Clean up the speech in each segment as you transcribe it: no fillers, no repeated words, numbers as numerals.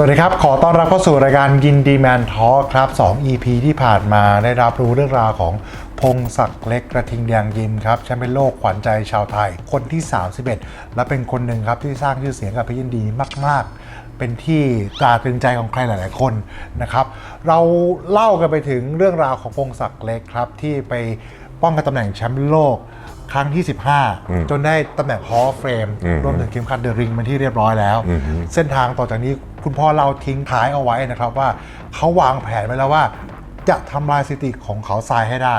สวัสดีครับขอต้อนรับเข้าสู่รายการยินดีแมนทอล์คครับ2 EP ที่ผ่านมาได้รับรู้เรื่องราวของพงศักดิ์เล็กกระทิงแดงยิมครับแชมป์เป็นโลกขวัญใจชาวไทยคนที่31และเป็นคนหนึ่งครับที่สร้างชื่อเสียงกับพี่ยินดีมากๆเป็นที่ตราตรึงใจของใครหลายๆคนนะครับเราเล่ากันไปถึงเรื่องราวของพงศักดิ์เล็กครับที่ไปป้องกันตำแหน่งแชมป์โลกครั้งที่15จนได้ตำแหน่งฮอลล์เฟรมรวมถึงเข็มขัดเดอะริงเป็นที่เรียบร้อยแล้วเส้นทางต่อจากนี้คุณพ่อเราทิ้งท้ายเอาไว้นะครับว่าเขาวางแผนไว้แล้วว่าจะทำลายสถิติของเขาทรายให้ได้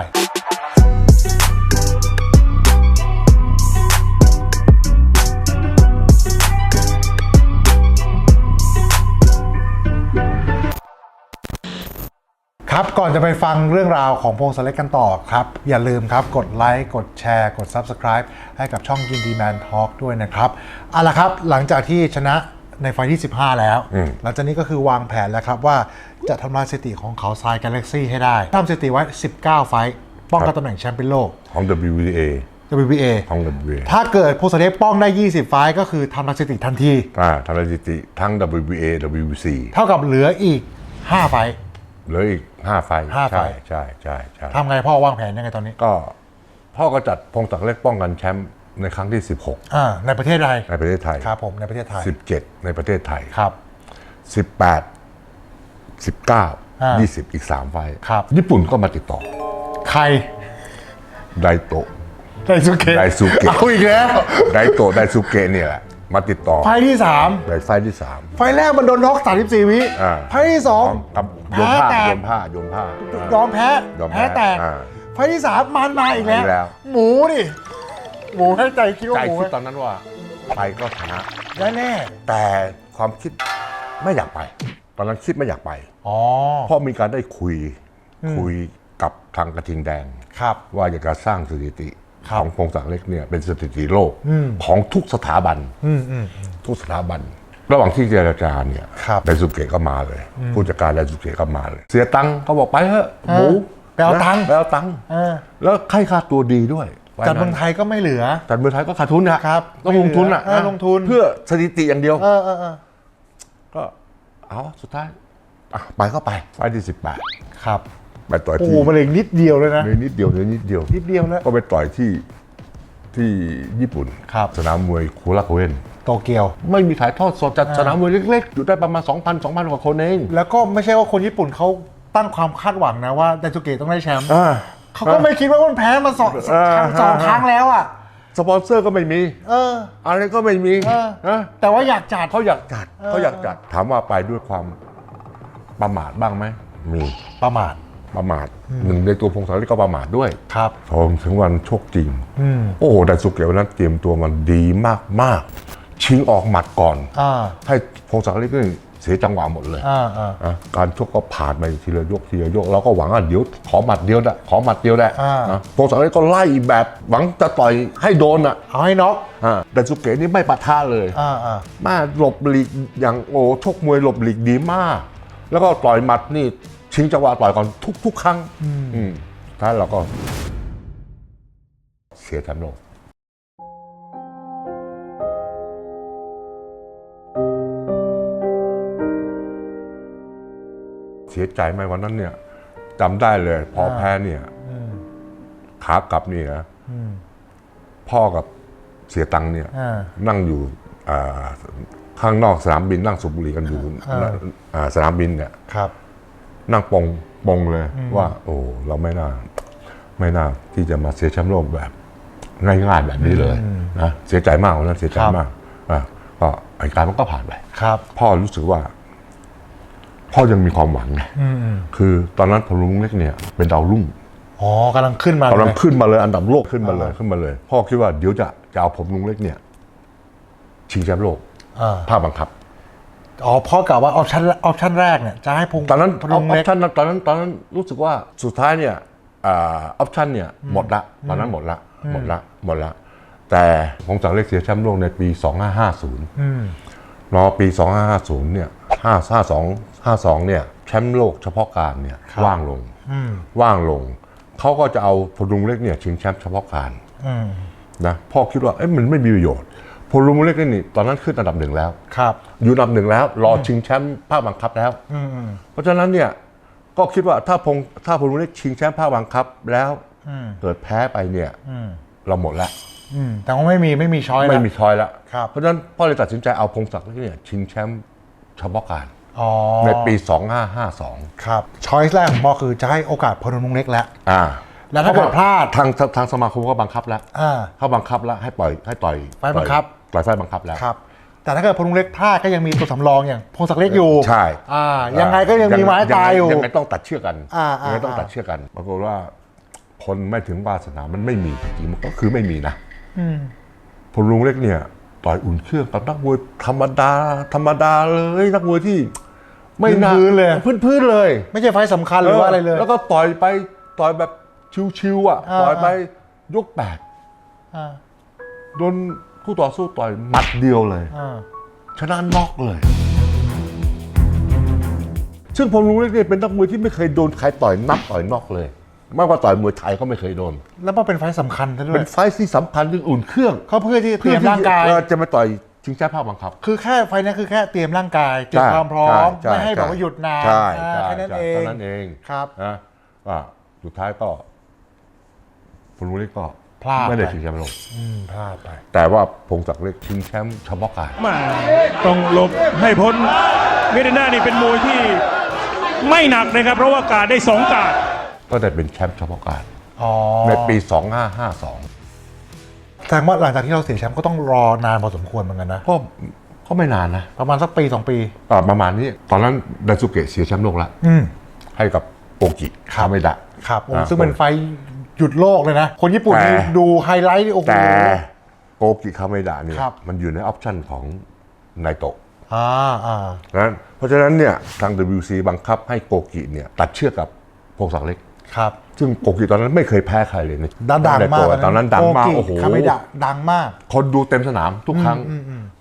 ครับก่อนจะไปฟังเรื่องราวของพงศักดิ์เล็กกันต่อครับอย่าลืมครับกดไลค์กดแชร์กด Subscribe ให้กับช่องยินดีแมนทอล์กด้วยนะครับเอาล่ะครับหลังจากที่ชนะในไฟที่15แล้วหลังจากนี้ก็คือวางแผนแล้วครับว่าจะทำลายสถิติของเขาทรายกาแล็กซี่ให้ได้ทำสถิติไว้19ไฟป้องกันตำแหน่งแชมป์เป็นโลกของ WBA ของ WBA ถ้าเกิดพงศักดิ์เล็กป้องได้20ไฟก็คือทำลายสถิติทันทีทำลายสถิติทั้ง WBA WBC เท่ากับเหลืออีก5ไฟเหลืออีก5 ไฟใช่ทำไงพ่อวางแผนยังไงตอนนี้ก็พ่อก็จัดพงศักดิ์เล็กป้องกันแชมป์ในครั้งที่16ในประเทศไทยครับผมในประเทศไทย17ในประเทศไทยครับ18 19 20อีก3ไฟครับญี่ปุ่นก็มาติดต่อใครไดโตะไดซูเกะเอาอีกแล้วไดซูเกะเนี่ยแหละมาติดต่อไฟที่3ไฟที่3ไฟแรกมันโดนน็อก34 วิไฟที่2กับโยนผ้ายอมแพ้แตกไฟที่3มันมาอีกแล้วหมูดิหมูให้ใจคิดว่าหมูตอนนั้นว่าไปก็ชนะแน่แต่ความคิดไม่อยากไปตอนนั้นคิดไม่อยากไปเพราะมีการได้คุยกับทางกระทิงแดงว่าอยากจะสร้างสถิติของพงศักดิ์เล็กเนี่ยเป็นสถิติโลกของทุกสถาบันระหว่างที่เจรจาเนี่ยไดซูเกะก็มาเลยผู้จัดการไดซูเกะก็มาเลยเสียตังค์เขาบอกไปเถอะหมูไปเอาตังค์แล้วค่าตัวดีด้วยจัดเมืองไทยก็ไม่เหลือจัดเมืองไทยก็ขาดทุนนะครับต้องลงทุนลงทุนเพื่อสถิติอย่างเดียวก็เอาสุดท้ายไปก็ไปไฟที่18ครับไปต่อยที่มาเลยนิดเดียวเลยนะนิดเดียวแล้วก็ไปต่อยที่ญี่ปุ่นสนามมวยโคราโคเอนโตเกียวไม่มีถ่ายทอดสดจัดสนามมวยเล็กๆอยู่ได้ประมาณ 2,000 กว่าคนเองแล้วก็ไม่ใช่ว่าคนญี่ปุ่นเขาตั้งความคาดหวังนะว่าไดซูเกะต้องได้แชมป์เขาก็ไม่คิดว่ามันแพ้มา2 ครั้งแล้วอ่ะสปอนเซอร์ก็ไม่มีอะไรก็ไม่มีแต่ว่าอยากจัดเขาอยากจัดถามว่าไปด้วยความประมาทบ้างไหมมีประมาทหนึ่งในตัวพงศักดิ์เล็กก็ประมาทด้วยครับพอถึงวันโชคจริงโอ้ไดซูเกะวันนั้นเตรียมตัวมันดีมากชิงออกหมัดก่อนให้พงศักดิ์เล็กนี่เสียจังหวะหมดเลยการชกก็ผ่านไปทีละยกเราก็หวังว่าเดี๋ยวขอหมัดเดียวได้พงศักดิ์เล็กก็ไล่แบบหวังจะต่อยให้โดนเอาให้น็อกไดซูเกะนี่ไม่ปะทะเลยมาหลบหลีกอย่างชกมวยหลบหลีกดีมากแล้วก็ต่อยหมัดนี่ชิงจังหวะต่อยก่อนทุกครั้งท้ายเราก็เสียแชมป์โลกเสียใจไหมวันนั้นเนี่ยจำได้เลยพอแพ้เนี่ยขากลับนี่นะพ่อกับเสียตังเนี่ยนั่งอยู่ข้างนอกสนามบินนั่งสูบบุหรี่กันอยู่สนามบินเนี่ยนั่งปงเลยว่าโอ้เราไม่น่าที่จะมาเสียแชมป์โลกแบบง่ายๆแบบนี้เลยนะเสียใจมากวันนั้นเสียใจมากก็ไอ้การมันก็ผ่านไปพ่อรู้สึกว่าพ่อยังมีความหวังไงคือตอนนั้นพลุงเล็กเนี่ยเป็นดาวรุ่งกำลังขึ้นมาเลยอันดับโลกขึ้นมาเลยพ่อคิดว่าเดี๋ยวจะเอาผมลุงเล็กเนี่ยชิงแชมป์โลกภาคบังคับพ่อกล่าวว่าออปชั่นแรกเนี่ยจะให้ตอนนั้นออปชั่นตอนนั้นรู้สึกว่าสุดท้ายเนี่ยออปชั่นเนี่ยหมดละตอนนั้นหมดละแต่พงศักดิ์เล็กเสียแชมป์โลกในปี2550รอปี2550เนี่ย52เนี่ยแชมป์โลกเฉพาะการเนี่ยว่างลงเขาก็จะเอาพลุงเล็กเนี่ยชิงแชมป์เฉพาะการนะพ่อคิดว่ามันไม่มีประโยชน์ พลมูเล็กนี่ตอนนั้นขึ้นอันดับ 1แล้วครับอยู่อันดับ 1แล้วรอชิงแชมป์ภาคบังคับแล้วเพราะฉะนั้นเนี่ยก็คิดว่าถ้าพลมูเล็กชิงแชมป์ภาคบังคับแล้วเกิดแพ้ไปเนี่ยเราหมดแล้วแต่ว่าไม่มีช้อยแล้วไม่มีช้อยแล้วครับเพราะฉะนั้นพ่อเลยตัดสินใจเอาพงศักดิ์เนี่ยชิงแชมป์เฉพาะการในปี 2552ครับช้อยแรกของพ่อคือจะให้โอกาสพลมูเล็กแล้วแล้วถ้าเกิดพลาดทางสมาคมก็บังคับแล้วเขาบังคับแล้วให้ต่อยไฟบังคับต่อยไฟบังคับแล้วครับแต่ถ้าเกิดพลเล็กพลาดก็ยังมีตัวสำรองอย่างพงศักดิ์เล็กอยู่ใช่ยังไงก็ยังมีไม้ตายอยู่ยังไงต้องตัดเชือกกันยังไงต้องตัดเชือกกันปรากฏว่าพลไม่ถึงวาสนามันไม่มีจริงๆมันก็คือไม่มีนะพลเล็กเนี่ยต่อยอุ่นเครื่องกับนักมวยธรรมดาเลยนักมวยที่ไม่พื้นเลยพื้นเลยไม่ใช่ไฟสำคัญหรือว่าอะไรเลยแล้วก็ต่อยแบบชิวๆต่อยไปยก8โดนคู่ต่อสู้ต่อยหมัดเดียวเลยชนะน็อกเลยซึ่งพลลุงเล็กเนี่ยเป็นนักมวยที่ไม่เคยโดนใครต่อยน็อกเลยไม่ว่าต่อยมวยไทยก็ไม่เคยโดนแล้วมันเป็นไฟสำคัญด้วยเป็นไฟที่สำคัญคืออุ่นเครื่องเขาเพื่อที่เตรียมร่างกายจะมาต่อยชิงแชมป์ภาคบังคับคือแค่ไฟนี้คือแค่เตรียมร่างกายเตรียมความพร้อมไม่ให้แบบว่าหยุดนานแค่นั้นเองครับนะสุดท้ายก็พลลุงเล็กก็พลาดไม่ได้ชิงแชมป์โลกพลาดไปแต่ว่าพงศักดิ์เล็กชิงแชมป์เฉพาะการต้องหลบให้พ้นเมดิน่านี่เป็นมวยที่ไม่หนักนะครับเพราะว่าการได้2การก็ได้เป็นแชมป์เฉพาะการในปี 2552แสดงว่าหลังจากที่เราเสียแชมป์ก็ต้องรอนานพอสมควรเหมือนกันนะก็ไม่นานนะประมาณสักปี2 ปีประมาณนี้ตอนนั้นไดซุเกะเสียแชมป์โลกแล้วให้กับโกกิคาเมดะครับซึ่งเป็นไฟหยุดโลกเลยนะคนญี่ปุ่นดูไฮไลท์โอ้โหแต่โกกิคาเมดะเนี่ยมันอยู่ในออปชั่นของไนโตะนั้นเพราะฉะนั้นเนี่ยทาง WC บังคับให้โกกิเนี่ยตัดเชือกกับพงศักดิ์เล็กครับซึ่งโกกิตอนนั้นไม่เคยแพ้ใครเลยดังมากตอนนั้นดังมากโอ้โหคาเมดะดังมากคนดูเต็มสนามทุกครั้ง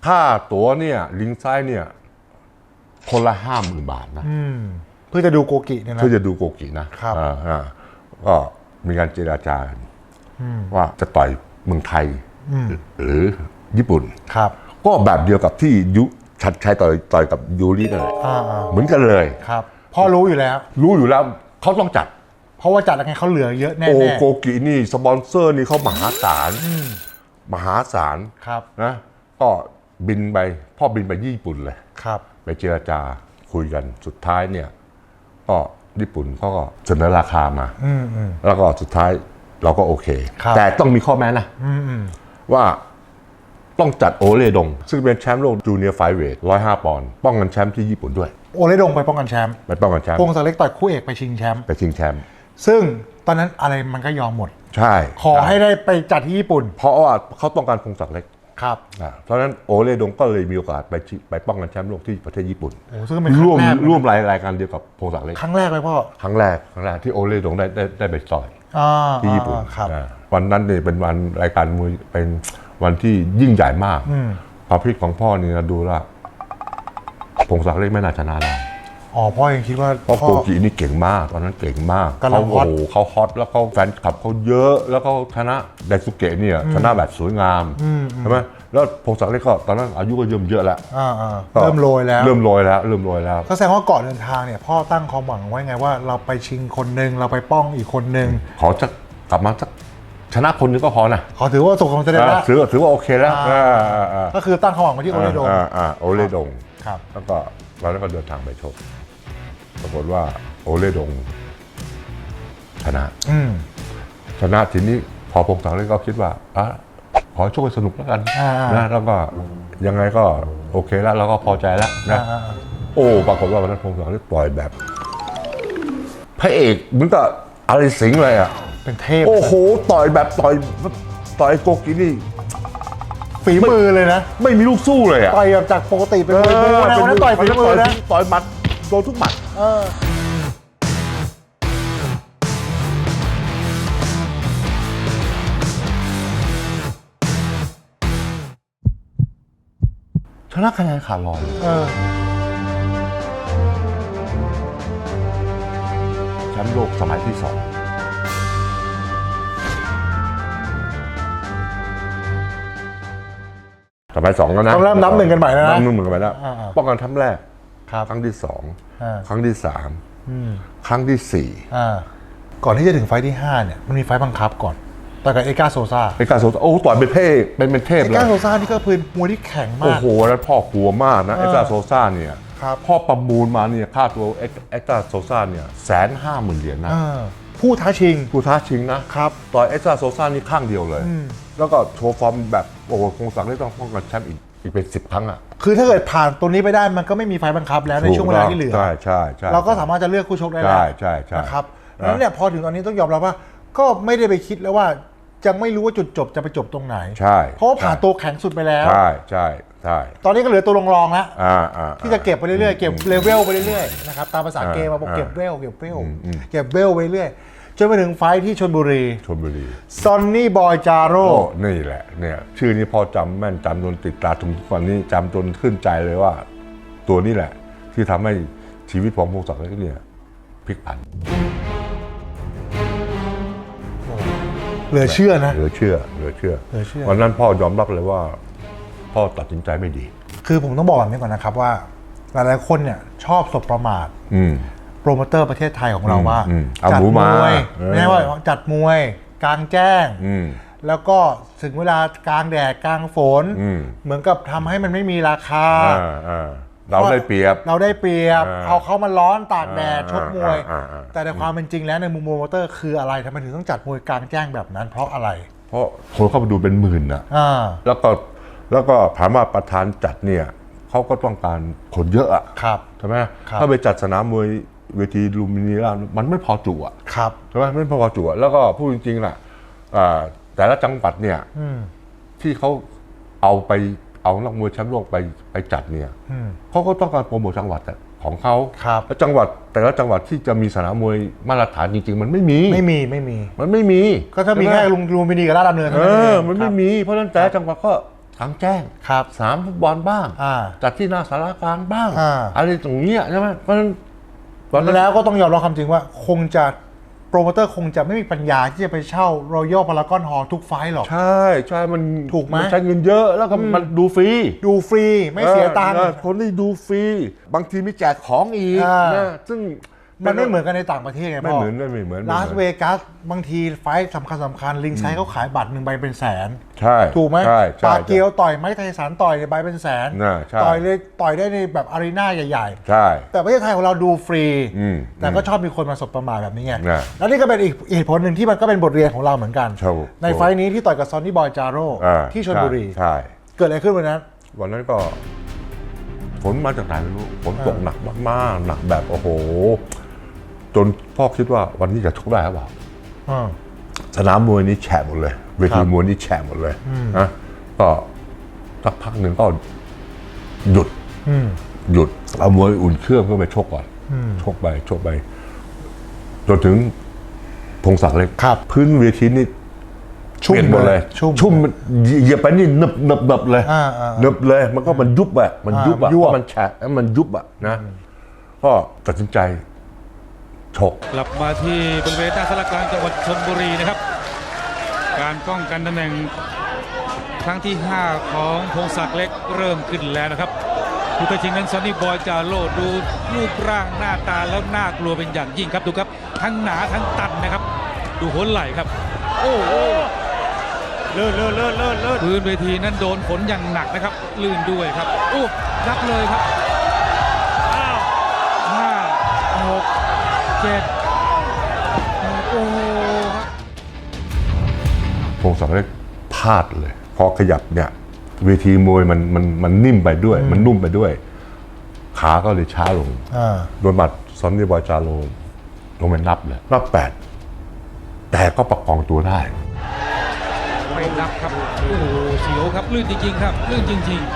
ค่าตั๋วเนี่ยลิงไซด์เนี่ยคนละ50,000 บาทนะเพื่อจะดูโกกิเนี่ยนะเพื่อจะดูโกกินะครับก็มีการเจรจาว่าจะต่อยเมืองไทยหรือญี่ปุ่นครับก็แบบเดียวกับที่ชัดชัยต่อยกับยูรินั่นแหละเหมือนกันเลยครับพ่อรู้อยู่แล้วเขาต้องจัดเพราะว่าจัดแล้วไงเขาเหลือเยอะแน่ๆโกกินี่สปอนเซอร์นี่เขามหาศาลครับนะก็พ่อบินไปญี่ปุ่นเลยครับไปเจรจาคุยกันสุดท้ายเนี่ยก็ญี่ปุ่นเขาก็เสนอราคามาแล้วก็สุดท้ายเราก็โอเคแต่ต้องมีข้อแม้นะว่าต้องจัดโอเลดงซึ่งเป็นแชมป์โลกจูเนียร์ไฟเวท105 ปอนด์ป้องกันแชมป์ที่ญี่ปุ่นด้วยโอเลดงไปป้องกันแชมป์พงศักดิ์เล็กต่อยคู่เอกไปชิงแชมป์ซึ่งตอนนั้นอะไรมันก็ยอมหมดใช่ขอให้ได้ไปจัดที่ญี่ปุ่นเพราะว่าเขาต้องการพงศักดิ์เล็กครับเพราะฉะนั้นโอเลดงก็เลยมีโอกาสไปป้องกันแชมป์โลกที่ประเทศญี่ปุ่นซึ่งเป็นร่วมรายการเดียวกับพงศักดิ์เล็กครั้งแรกเลยพ่อครั้งแรกที่โอเลดงได้ไปต่อยที่ญี่ปุ่นวันนั้นเนี่ยเป็นวันรายการมวยเป็นวันที่ยิ่งใหญ่มากความคิดของพ่อนี่นะดูแล้วพงศักดิ์เล็กไม่น่าชนะได้พ่อยังคิดว่าเพราะโกกินี่เก่งมากตอนนั้นเก่งมากเขาฮอตแล้วเขาแฟนคลับเขาเยอะแล้วเขาชนะไดซุเกะเนี่ยชนะแบบสวยงามใช่ไหมแล้วพงศักดิ์เล็กก็ตอนนั้นอายุก็เยอะแล้วเริ่มโรยแล้วก็แสดงว่าก่อนเดินทางเนี่ยพ่อตั้งความหวังไว้ไงว่าเราไปชิงคนนึงเราไปป้องอีกคนนึงขอจะกลับมาสักชนะคนนึงก็พอนะขอถือว่าสมความสำเร็จแล้วถือว่าโอเคแล้วก็คือตั้งความหวังไว้ที่โอเลดงโอเลดงครับแล้วก็เราก็เดินทางไปชกปรากฏว่าโอเลดงชนะทีนี้พอพงศักดิ์เล็กก็คิดว่าขอชกให้สนุกแล้วกันนะแล้วก็ยังไงก็โอเคแล้วเราก็พอใจแล้วนะปรากฏว่าวันนั้นพงศักดิ์เล็กปล่อยแบบพระเอกเหมือนกับอะไรสิงห์เลยเป็นเทพโอ้โหต่อยแบบต่อยโกกินี่ฝีมือเลยนะไม่มีลูกสู้เลยต่อยแบบจากปกติเป็นมวยบู๊นะวันนั้นต่อยฝีมือนะต่อยหมัดโดนทุกหมัดชนะคะแนนขาดลอยแชมป์โลกสมัยที่ 2 ต่อไป2แล้วนะ ต้องเริ่มนับหนึ่งกันใหม่แล้วนะ นับหนึ่งกันใหม่แล้ว ป้องกันครั้งแรก ครับ ครั้งที่ อ่า 2 ครั้งที่ 3 ครั้งที่ ก่อนที่จะถึงไฟท์ที่ 5 เนี่ยมันมีไฟท์บังคับก่อนต่อยกับเอกาโซซ่า 4ไอ้การโซโอ้ต่อยเป็นเทพเป็นเทพ เอ เลย กาโซซ่านี่ก็เป็นมวยที่แข็งมา โอ้ ก โหแล้วพ่อกลัวมากนะไอ้การโซซ่าเนี่ย ครับ พ่อประมูลมาเนี่ยค่าตัวไอ้การโซซ่าเนี่ย150,000 เหรียญนะ ผู้ท้าชิง ผู้ท้าชิงนะครับ ต่อยไอ้การโซซ่านี่ข้างเดียวเลย แล้วก็โชว์ฟอร์มแบบโอ้โหคงสั่งได้ต้องป้องกันแชมป์อีกเป็น10 ครั้งอ่ะ คือถ้าเกิดผ่านตัวนี้ไปได้มันก็ไม่มีไฟท์บังคับแล้วในช่วงเวลาที่เหลือ ใช่ใช่ใช่ เราก็สามารถจะเลือกคู่ชกได้แล้ว ใช่นะครับแล้วเนี่ยพอถึงตอนนี้ต้องยอมรับว่า ก็ไม่ได้ไปคิดแล้วว่ายังไม่รู้ว่าจุดจบจะไปจบตรงไหน ใช่ เพราะว่าผ่านตัวแข็งสุดไปแล้ว ใช่ ตอนนี้ก็เหลือตัวรองๆแล้ว ที่จะเก็บไปเรื่อยๆเก็บเลเวลไปเรื่อยๆนะครับตามภาษาเกมมาบอกเก็บเวลเก็บเวลไปเรื่อยจนไปถึงไฟท์ที่ชลบุรีซอนนี่บอยจาโร่ โอ้นี่แหละเนี่ยชื่อนี้พอจำแม่นจำจนติดตาถึงทุกวันนี้จำจนขึ้นใจเลยว่า ตัวนี้แหละที่ทำให้ชีวิตของพงศักดิ์เนี่ยพลิกผัน เหลือเชื่อนะ เหลือเชื่อวันนั้นพ่อยอมรับเลยว่าพ่อตัดสินใจไม่ดี คือผมต้องบอกแบบนี้ก่อนนะครับว่าหลายๆคนเนี่ยชอบสบประมาทโปรโมเตอร์ประเทศไทยของเราว่า เอา จั หมู ม มา วยไม่ใช่ว่าจัดมวยกลางแจ้ง แล้วก็ถึงเวลากลางแดดกลางฝนเหมือนกับทำให้มันไม่มีราคา เราได้เปรียบ เอาเขามาร้อนตากแดดชกมวย แต่ในความเป็นจริงแล้วในมุมโปรโมเตอร์คืออะไรทำไมถึงต้องจัดมวยกลางแจ้งแบบนั้น เพราะอะไร เพราะคนเข้าไปดูเป็นหมื่นนะแล้วก็ถามว่าประธานจัดเนี่ยเขาก็ต้องการคนเยอะอะ ครับ ใช่ไหมถ้าไปจัดสนามมวยเวทีลูมินีรามันไม่พอจุอ่ะ ครับ ใช่ไหมไม่พอจุอ่ะแล้วก็พูดจริงๆล่ะแต่ละจังหวัดเนี่ยที่เขาเอานักมวยแชมป์โลกไปจัดเนี่ยเขาก็ต้องการโปรโมทจังหวัดของเขาแล้วจังหวัดแต่ละจังหวัดที่จะมีสนามมวยมาตรฐานจริงๆมันไม่มีมันไม่มี ก็ถ้ามีแค่ลุมพินีกับราชดำเนินมันไม่มีเพราะฉะนั้นแต่ละจังหวัดก็กลางแจ้งสนามฟุตบอลบ้างจัดที่หน้าสารกลางบ้างอะไรตรงเนี้ยใช่ไหมเพราะฉะนั้นแล้วก็ต้องยอมรับความจริงว่าคงจะโปรโมเตอร์คงจะไม่มีปัญญาที่จะไปเช่ารอยัลพารากอนฮอลล์ทุกไฟล์หรอกใช่มัน ถูกไหม ใช้เงินเยอะแล้วก็มันดูฟรีไม่เสียตังค์ คนที่ดูฟรีบางทีมีแจกของอีกนะซึ่ง มันไม่เหมือนกันในต่างประเทศไงพ่อ ไม่เหมือนลาสเวกัสบางทีไฟท์สำคัญลิงไซด์เขาขายบัตร1 ใบเป็นแสน ใช่ ถูกไหม ใช่ปาเกียวต่อยไม้ไทสันต่อยใบเป็นแสน ต่อยได้ในแบบอารีนาใหญ่ๆใช่แต่ประเทศไทยของเราดูฟรีแต่ก็ชอบมีคนมาสบประมาทแบบนี้ไงแล้วนี่ก็เป็นอีกเหตุผลหนึ่งที่มันก็เป็นบทเรียนของเราเหมือนกันในไฟท์นี้ที่ต่อยกับซอนนี่บอยจาโร่ที่ชลบุรีเกิดอะไรขึ้นวันนั้นก็ฝนมาจากไหนไม่รู้ฝนตกหนักมากๆหนักแบบโอ้โหจนพ่อคิดว่าวันนี้จะชกได้หรือเปล่าสนามมวยนี้แฉะหมดเลยเวทีมวยนี้แฉะหมดเลยนะก็สักพักหนึ่งก็หยุดเอามวยอุ่นเครื่องก็ไปชกก่อนชกไปจนถึงพงศักดิ์เล็กพื้นเวทีนี่ชุ่มหมดเลยชุ่มเหยียบไปนี่เนบเลยเนบเลยมันก็มันยุบอะมันแฉะมันยุบอะนะก็ตัดสินใจชกกลับมาที่บริเวณหน้าสารกลางจังหวัดชลบุรีนะครับการป้องกันตำแหน่งครั้งที่ 5 ของพงศักดิ์เล็กเริ่มขึ้นแล้วนะครับผู้ท้าชิงนั้นซอนนี่บอยจาโร่ดูรูปร่างหน้าตาแล้วน่ากลัวเป็นอย่างยิ่งครับดูครับทั้งหนาทั้งตันนะครับดูหัวไหล่ครับโอ้โหเลื่อนพื้นเวทีนั้นโดนฝนอย่างหนักนะครับลื่นด้วยครับโอ้นับเลยครับ5 6 7โอ้โหพงศักดิ์เล็กพลาดเลยพอขยับเนี่ยเวทีมวยมันนิ่มไปด้วยมันนุ่มไปด้วยขาก็เลยช้าลงโดนบัดซอนนี่บอยจาโร่ลงไปนับเลยนับ8แต่ก็ประคองตัวได้ไม่นับครับโอ้โหเสียวครับลื่นจริงๆครับลื่นจริงๆ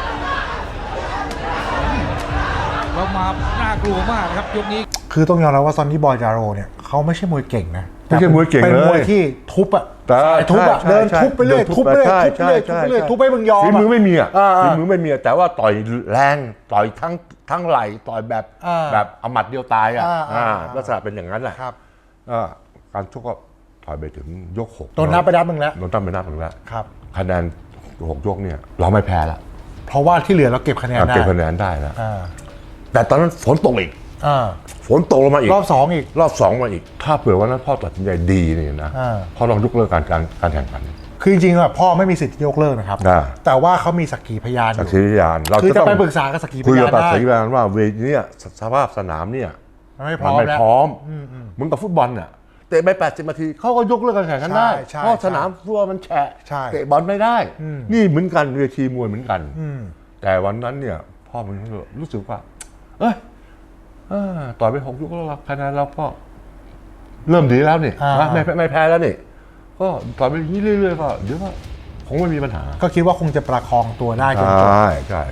เรามาน่ากลัวมากครับยกนี้คือต้องยอมรับว่าซอนนี่บอยจาโร่เนี่ยเขาไม่ใช่มวยเก่งนะไม่ใช่มวยเก่งเลยเป็นมวยที่ทุบอะเดินทุบไปเรื่อยทุบไปมึงยอมฝีมือไม่มีแต่ว่าต่อยแรงต่อยทั้งไหล่ต่อยแบบเอาหมัดเดียวตายลักษณะเป็นอย่างนั้นแหละการชกก็ต่อยไปถึงยก6โดนนับไปนับหนึ่งแล้วคะแนน6 ยกเนี่ยเราไม่แพ้ละ เพราะว่าที่เหลือเราเก็บคะแนนได้ เก็บคะแนนได้แล้ว อ่า แต่ตอนนั้นฝนตกอีก อ่า ฝนตกลงมาอีก รอบ2อีก รอบสองมาอีก ถ้าเผื่อว่านั้นพ่อตัดสินใจดีนี่นะ อ่า พ่อต้องยกเลิกการแข่งขัน คือจริงๆแบบพ่อไม่มีสิทธิ์ยกเลิกนะครับ อ่า แต่ว่าเขามีสักขีพยานอ สัก ยู่ ขีพยานเรา คือ จะ จะ ต้อง ไปปรึกษากับสักขีพ คุย ยา กัน บ ได้ สักขีพยานว่าเวทีเนี่ยสภาพสนามเนี่ย มันไม่พ มั ร้ น อม ไม่ แล้ว พร้อมเหมือนกับฟุตบอลน่ะเตะไป80 นาทีเขาก็ยกเลิกการแข่งขันได้ ใช่ เพราะสนามทั่วมันแฉะ ใช่ เตะบอลไม่ได้ นี่เหมือนกันเวทีมวยเหมือนกัน แต่วันนั้นเนี่ยพ่อมันรู้สึกว่า เอ้ยต่อยไป6 ยกแล้วคะแนนเราก็เริ่มดีแล้วนี่นะไม่แพ้แล้วนี่ก็ต่อยไปอย่างนี้เรื่อยๆก็เดี๋ยวก็คงไม่มีปัญหา ก็คิดว่าคงจะประคองตัวได้จนจบ ใช่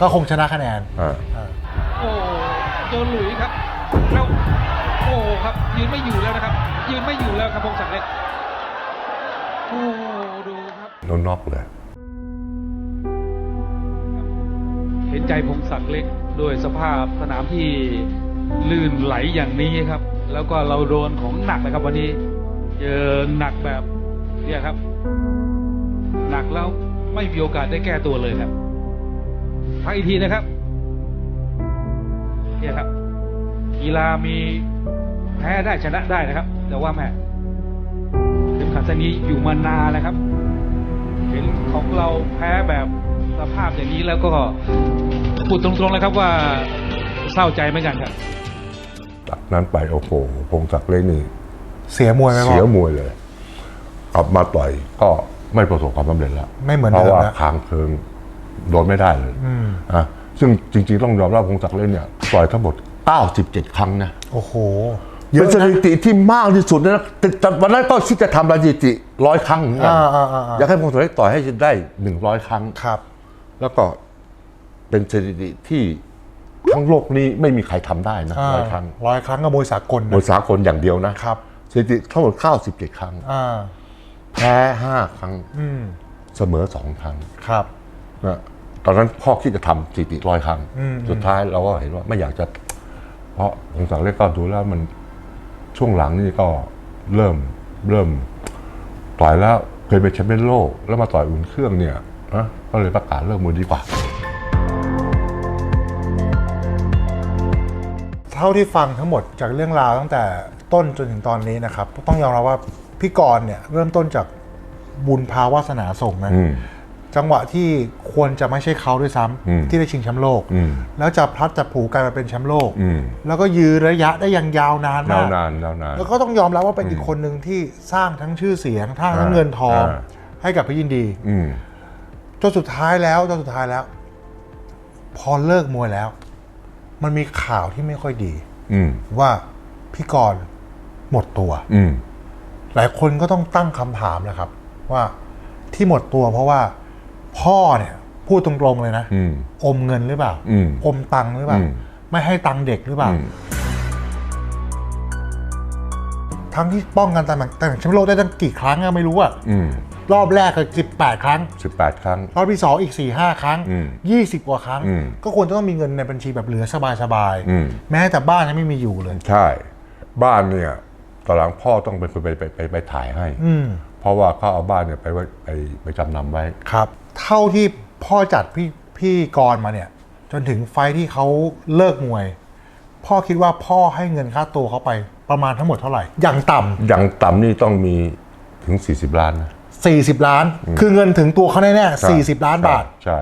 ก็คงชนะคะแนน โอ้โดนหลุยครับแล้วโอ้ครับยืนไม่อยู่แล้วนะครับ ยืนไม่อยู่แล้วครับพงศักดิ์เล็กโอ้ดูครับ โดนน็อกเลย เห็นใจพงศักดิ์เล็กด้วยสภาพสนามที่ลื่นไหลอย่างนี้ครับ แล้วก็เราโดนของหนักนะครับวันนี้เจอหนักแบบเนี่ยครับ หนักแล้วไม่มีโอกาสได้แก้ตัวเลยครับพักอีกทีนะครับเนี่ยครับกีฬามีแพ้ได้ชนะได้นะครับ แต่ว่าแม่เข็มขัดเส้นนี้อยู่มานานแล้วครับ เห็นของเราแพ้แบบสภาพอย่างนี้แล้วก็พูดตรงๆเลยครับว่าเศร้าใจเหมือนกันครับ จากนั้นไปโอ้โหพงศักดิ์เล็กนี่ เสียมวยไหมพ่อ เสียมวยเลยกลับมาต่อยก็ไม่ประสบความสำเร็จแล้ว ไม่เหมือน เพ เดิ ราะ ม ว่า นะ คางเคิงโดนไม่ได้เลยซึ่งจริงๆต้องยอมรับพงศักดิ์เล็กเนี่ยต่อยทั้งหมด97 ครั้งนะ โอ้โหเย เป็น อะ ส นะ ถิติที่มากที่สุดนะแต่วันนั้นก็คิดจะทำสถิติ100 ครั้งเหมือนกันอยากให้พงศักดิ์เล็กต่อยให้ได้100 ครั้ง ครับ แล้วก็เป็นสถิติที่ทั้งโลกนี้ไม่มีใครทำได้นะ100 ครั้ง 100 ครั้งกับมวยสากล มวยสากลอย่างเดียวนะครับ สถิติทั้งหมด97 ครั้ง แพ้5 ครั้งเสมอ2 ครั้ง ครับ นะตอนนั้นพ่อคิดจะทำสถิติ100 ครั้งสุดท้ายเราก็เห็นว่าไม่อยากจะ เพราะพงศักดิ์เล็กก็ดูแล้วมันช่วงหลังนี่ก็เริ่มต่อยแล้วเคยเป็นแชมป์เปี้ยนโลกแล้วมาต่อยอุ่นเครื่องเนี่ยนะก็เลยประกาศเลิกมวยดีกว่า เท่าที่ฟังทั้งหมดจากเรื่องราวตั้งแต่ต้นจนถึงตอนนี้นะครับต้องยอมรับว่าพี่กรณ์เนี่ยเริ่มต้นจากบุญพาวาสนาส่งนะจังหวะที่ควรจะไม่ใช่เขาด้วยซ้ำที่ได้ชิงแชมป์โลกแล้วจะพลัดจะผูกกลายมาเป็นแชมป์โลกแล้วก็ยืนระยะได้อย่างยาวนานมากแล้วก็ต้องยอมรับว่าเป็นอีกคนหนึ่งที่สร้างทั้งชื่อเสียงทั้งเงินทองให้กับพี่ยินดีจนสุดท้ายแล้วพอเลิกมวยแล้วมันมีข่าวที่ไม่ค่อยดีว่าพี่กรณ์หมดตัวหลายคนก็ต้องตั้งคำถามนะครับว่าที่หมดตัวเพราะว่าพ่อเนี่ยพูดตรงๆเลยนะอมเงินหรือเปล่าอมตังค์หรือเปล่าไม่ให้ตังค์เด็กหรือเปล่าทั้งที่ป้องกันตำแหน่งแชมป์โลกได้ตั้งกี่ครั้งก็ไม่รู้อะรอบแรกคือ18 ครั้งรอบที่2อีก 4-5 ครั้ง20 กว่าครั้งก็ควรจะต้องมีเงินในบัญชีแบบเหลือสบายๆแม้แต่บ้านยังไม่มีอยู่เลยใช่บ้านเนี่ยตอนหลังพ่อต้องเป็นคนไปถ่ายให้เพราะว่าเขาเอาบ้านเนี่ยไปจำนำไว้ครับเท่าที่พ่อจัดพี่กรณ์มาเนี่ยจนถึงไฟที่เขาเลิกมวยพ่อคิดว่าพ่อให้เงินค่าตัวเขาไปประมาณทั้งหมดเท่าไหร่อย่างต่ำนี่ต้องมีถึง40 ล้านนะ40 ล้านคือเงินถึงตัวเขาแน่ๆ40 ล้านบาทใช่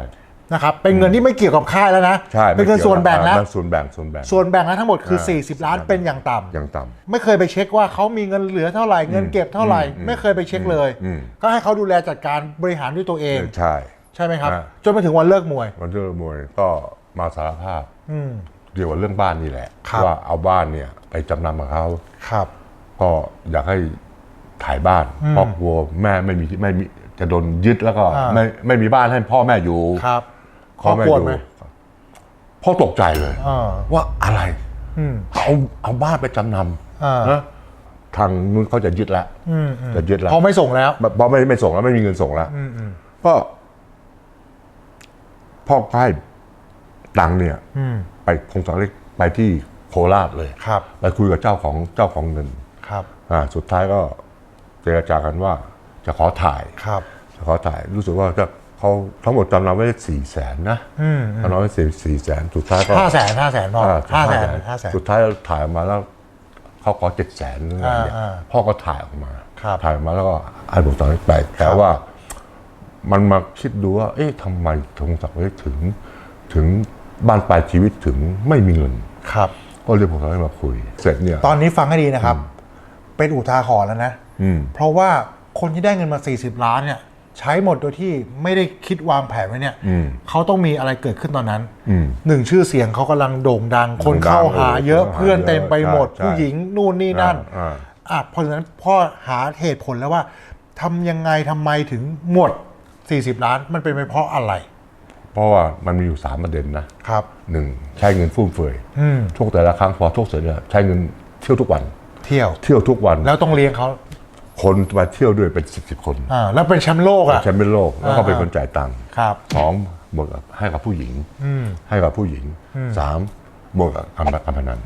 นะครับเป็นเงินที่ไม่เกี่ยวกับค่ายแล้วนะเป็นเงินส่วนแบ่งแล้วส่วนแบ่งแล้วทั้งหมดคือ40 ล้านเป็นอย่างต่ำไม่เคยไปเช็คว่าเขามีเงินเหลือเท่าไหร่เงินเก็บเท่าไหร่ไม่เคยไปเช็คเลยก็ให้เขาดูแลจัดการบริหารด้วยตัวเองใช่ไหมครับจนมาถึงวันเลิกมวยก็มาสารภาพเกี่ยวกับเรื่องบ้านนี่แหละว่าเอาบ้านเนี่ยไปจำนำกับเขาก็อยากให้ถ่ายบ้านเพราะกลัวแม่ไม่มีจะโดนยึดแล้วก็ไม่มีบ้านให้พ่อแม่อยู่พ่อปวดไหมพ่อตกใจเลยว่าอะไรเอาบ้านไปจำนำนะทางนู้นเขาจะยึดแล้วพอไม่ส่งแล้วพอไม่ส่งแล้วไม่มีเงินส่งแล้วก็พ่อให้ตังค์เนี่ยไปพงศักดิ์เล็กไปที่โคราชเลยไปคุยกับเจ้าของเงินสุดท้ายก็เจรจากันว่าจะขอถ่ายรู้สึกว่าจะ เขาทั้งหมดจำนำไว้400,000นะจำนำไว้400,000สุดท้ายก็500,000พอ500,000 สุดท้ายเราถ่ายออกมาแล้วเขาขอ700,000หรืออะไรเนี่ยพ่อก็ถ่ายออกมาแล้วก็ให้ผมตอนนี้ไปแต่ว่ามันมาคิดดูว่าเอ๊ะทำไมธงศักดิ์เล็กถึงบ้านปลายชีวิตถึงไม่มีเงินครับก็เรียกผมให้มาคุยเสร็จเนี่ยตอนนี้ฟังให้ดีนะครับเป็นอุทาหรณ์แล้วนะเพราะว่าคนที่ได้เงินมา40 ล้านเนี่ยใช้หมดโดยที่ไม่ได้คิดวางแผนไว้เนี่ยเขาต้องมีอะไรเกิดขึ้นตอนนั้นหนึ่งชื่อเสียงเขากำลังโด่งดังคนเข้าหาเยอะเพื่อนเต็มไปหมดผู้หญิงนู่นนี่นั่นเพราะฉะนั้นพ่อหาเหตุผลแล้วว่าทำยังไงทำไมถึงหมด40 ล้านมันเป็นไปเพราะอะไรเพราะว่ามันมีอยู่3ประเด็นนะครับ1ใช้เงินฟุ่มเฟือยช่วงแต่ละครั้งพอโชคเสร็จเนี่ยใช้เงินเที่ยวทุกวันเที่ยวทุกวันแล้วต้องเลี้ยงเขาคนมาเที่ยวด้วยเป็น10 คนแล้วเป็นแชมป์โลกแชมป์โลกแล้วก็เป็นคนจ่ายตังค์2หมดให้กับผู้หญิง3หมดกับการพนัน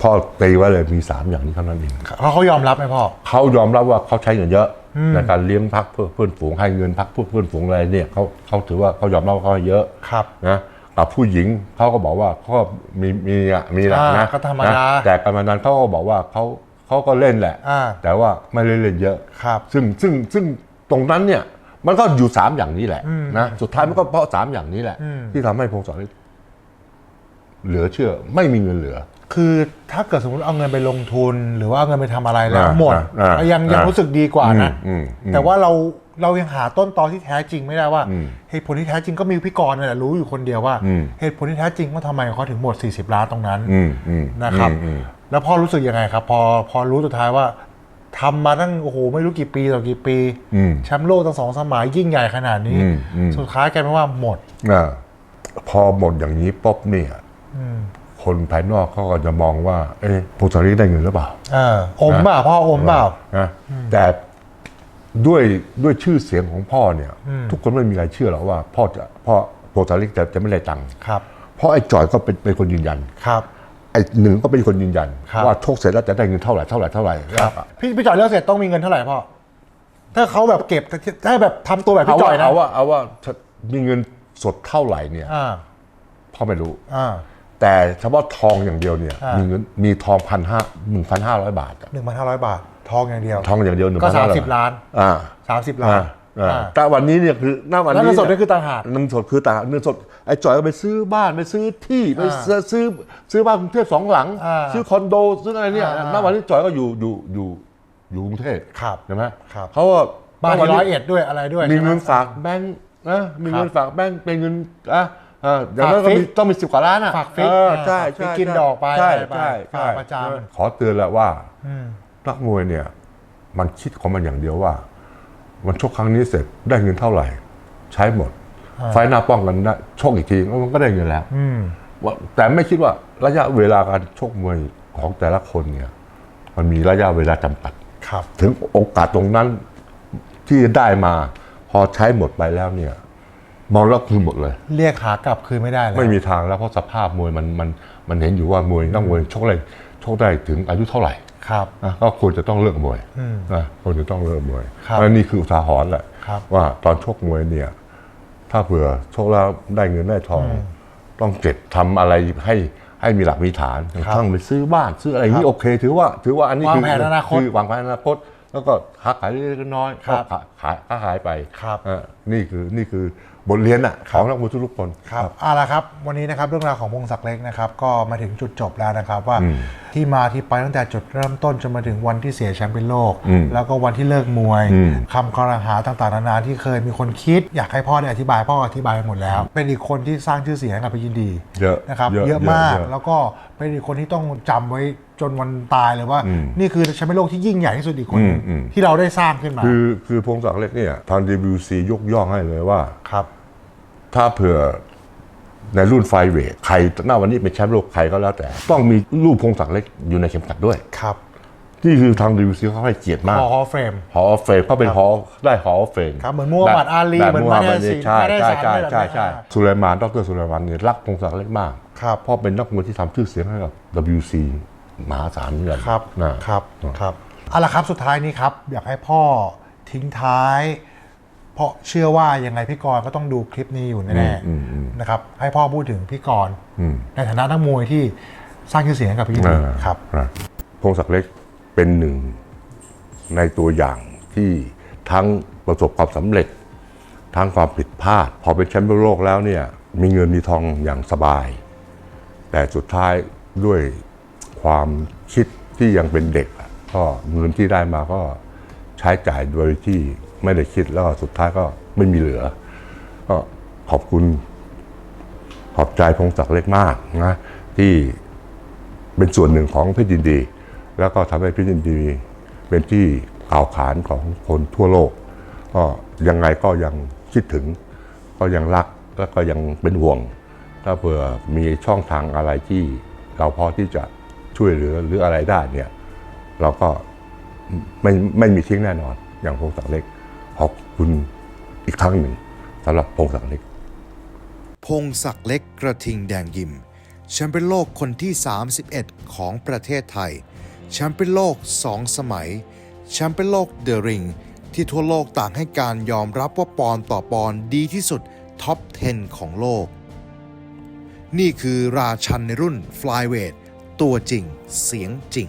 พ่อตีไว้เลยมี3อย่างนี้เท่านั้นเองเขายอมรับไหมพ่อเขายอมรับว่าเขาใช้เงินเยอะในการเลี้ยงพักเพื่อนฝูงให้เงินพักเพื่อนฝูงอะไรเนี่ยเขาถือว่าเขายอมรับว่าเขาให้เยอะนะกับผู้หญิงเขาก็บอกว่าเขาก็มีหลักนะก็ธรรมดาแต่การพนันเขาก็บอกว่าเขาก็เล่นแหละแต่ว่าไม่เล่นเยอะซึ่งตรงนั้นเนี่ยมันก็อยู่3อย่างนี้แหละนะสุดท้ายมันก็เพราะ3อย่างนี้แหละที่ทำให้พงศกรเหลือเชื่อไม่มีเงินเหลือคือถ้าเกิดสมมติเอาเงินไปลงทุนหรือว่าเอาเงินไปทำอะไรแล้วหมดยังรู้สึกดีกว่านะแต่ว่าเรายังหาต้นตอที่แท้จริงไม่ได้ว่าเหตุผลที่แท้จริงก็มีพี่กรณ์นี่แหละรู้อยู่คนเดียวว่าเหตุผลที่แท้จริงว่าทำไมเขาถึงหมด40 ล้านตรงนั้นนะครับแล้วพ่อรู้สึกยังไงครับพอรู้สุดท้ายว่าทำมาตั้งโอ้โหไม่รู้กี่ปีต่อกี่ปีแชมป์โลกตั้ง2 สมัยยิ่งใหญ่ขนาดนี้สุดท้ายกลายเป็นว่าหมดพอหมดอย่างนี้ป๊บเนี่ยคนภายนอกเขาก็จะมองว่าพงศกรได้เงินหรือเปล่าอมเปล่าพ่ออมเปล่าแต่ด้วยชื่อเสียงของพ่อเนี่ยทุกคนไม่มีใครเชื่อหรอกว่าพ่อพงศกรจะไม่ได้ตังค์เพราะไอ้จอยก็เป็นคนยืนยันไอ้หนึ่งก็เป็นคนยืนยันว่าโชคเสร็จแล้วจะได้เงินเท่าไหร่พี่จอยเลือกเสร็จต้องมีเงินเท่าไหร่พ่อถ้าเขาแบบเก็บถ้าแบบทำตัวแบบพี่จอยนะเอาว่ามีเงินสดเท่าไหร่เนี่ยพ่อไม่รู้แต่เฉพาะทองอย่างเดียวเนี่ยมีทอง1,500 บาท1,500 บาททองอย่างเดียวก็30 ล้าน30 ล้านแต่วันนี้เนี่ยคือหน้าวันนี้เงินสดนี่คือต่างหากเงินสดคือต่างเงินสดไอ้จ่อยก็ไปซื้อบ้านไปซื้อที่ไปซื้อบ้านกรุงเทพ2 หลังซื้อคอนโดซื้ออะไรเนี่ยหน้าวันนี้จ่อยก็อยู่กรุงเทพใช่ไหมเขาว่าบ้านที่101ด้วยอะไรด้วยมีเงินฝากแบงค์นะมีเงินฝากแบงค์เป็นเงินอย่างนั้นก็ต้องมี10 กว่าล้านฝากฟิกใช่กินดอกไปใช่ประจำขอเตือนแหละว่านักมวยเนี่ยมันคิดของมันอย่างเดียวว่ามันชกครั้งนี้เสร็จได้เงินเท่าไหร่ใช้หมดไฟหน้าป้องกันนะชกอีกทีมันก็ได้เงินแล้วแต่ไม่คิดว่าระยะเวลาการชกมวยของแต่ละคนเนี่ยมันมีระยะเวลาจำกัดถึงโอกาสตรงนั้นที่ได้มาพอใช้หมดไปแล้วเนี่ยมองแล้วคืนหมดเลยเรียกหากลับคืนไม่ได้แล้วไม่มีทางแล้วเพราะสภาพมวยมันเห็นอยู่ว่ามวยนักมวยชกได้ถึงอายุเท่าไหร่ก็ควรจะต้องเลิกมวยควรจะต้องเลิกมวยและนี่คืออุทาหรณ์แหละว่าตอนชกมวยเนี่ยถ้าเผื่อชกแล้วได้เงินได้ทองต้องเก็บทำอะไรให้มีหลักมีฐานอย่างทั้งไปซื้อบ้านซื้ออะไรนี่โอเคถือว่าอันนี้คือวางแผนอนาคตแล้วก็ค้าขายเล็กน้อยขายไปนี่คือบทเรียนของนักมวยทุกคนครับละครับวันนี้นะครับเรื่องราวของพงศกรเล็กนะครับก็มาถึงจุดจบแล้วนะครับว่าที่มาที่ไปตั้งแต่จุดเริ่มต้นจนมาถึงวันที่เสียแชมป์เป็นโลกแล้วก็วันที่เลิกมวยคำคอรหาต่างๆนานาที่เคยมีคนคิดอยากให้พ่อได้อธิบายพ่ออธิบายหมดแล้วเป็นอีกคนที่สร้างชื่อเสียงให้กับพี่ยินดีนะครับเยอะมากแล้วก็เป็นอีกคนที่ต้องจำไว้จนวันตายเลยว่านี่คือแชมป์เป็นโลกที่ยิ่งใหญ่ที่สุดอีกคนที่เราได้สร้างขึ้นมาคือพงศกรเล็กเนี่ยทาง WBC ยกย่องให้เลยว่าถ้าเผื่อในรุ่นไฟเวทใครหน้าวันนี้เป็นแชมป์โลกใครก็แล้วแต่ต้องมีรูปพงศกรเล็กอยู่ในเข็มขัดด้วยนี่คือทาง WBC เขาให้เกียรติมากฮอลเฟรมเขาเป็นฮอลได้ฮอลเฟรมเหมือนมูฮัมหมัดอาลีเหมือนมาเนสิใช่สุไลมานดรสุไลมานเนี่ยรักพงศกรเล็กมากเพราะเป็นนักมวยที่ทำชื่อเสียงให้กับ WBC มหาศาลเหมือนกันครับเอาละครับสุดท้ายนี้ครับอยากให้พ่อทิ้งท้าย เพราะเชื่อว่ายังไงพี่กรณ์ก็ต้องดูคลิปนี้อยู่แน่ๆนะครับให้พ่อพูดถึงพี่กรณ์ในฐานะนักมวยที่สร้างชื่อเสียงให้กับพี่ครับ พงศักดิ์เล็กเป็นหนึ่งในตัวอย่างที่ทั้งประสบความสำเร็จทั้งความผิดพลาดพอเป็นแชมป์โลกแล้วเนี่ยมีเงินมีทองอย่างสบายแต่สุดท้ายด้วยความคิดที่ยังเป็นเด็กก็เงินที่ได้มาก็ใช้จ่ายโดยที่ไม่ได้คิดแล้วสุดท้ายก็ไม่มีเหลือก็ขอบใจพงศักดิ์เล็กมากนะที่เป็นส่วนหนึ่งของเพชรยินดีแล้วก็ทำให้เพชรยินดีเป็นที่กล่าวขานของคนทั่วโลกก็ยังไงก็ยังคิดถึงก็ยังรักแล้วก็ยังเป็นห่วงถ้าเผื่อมีช่องทางอะไรที่เราพอที่จะช่วยเหลือหรืออะไรได้เนี่ยเราก็ไม่มีทิ้งแน่นอนอย่างพงศักดิ์เล็กขอบคุณอีกครั้งหนึ่งสำหรับพงศักดิ์เล็ก พงศักดิ์เล็กกระทิงแดงยิมแชมป์เป็นโลกคนที่ 31 ของประเทศไทยแชมป์เป็นโลก2 สมัยแชมป์เป็นโลกเดอะริงที่ทั่วโลกต่างให้การยอมรับว่าปอนด์ต่อปอนด์ดีที่สุดท็อป 10 ของโลกนี่คือราชันในรุ่น Flyweight ตัวจริงเสียงจริง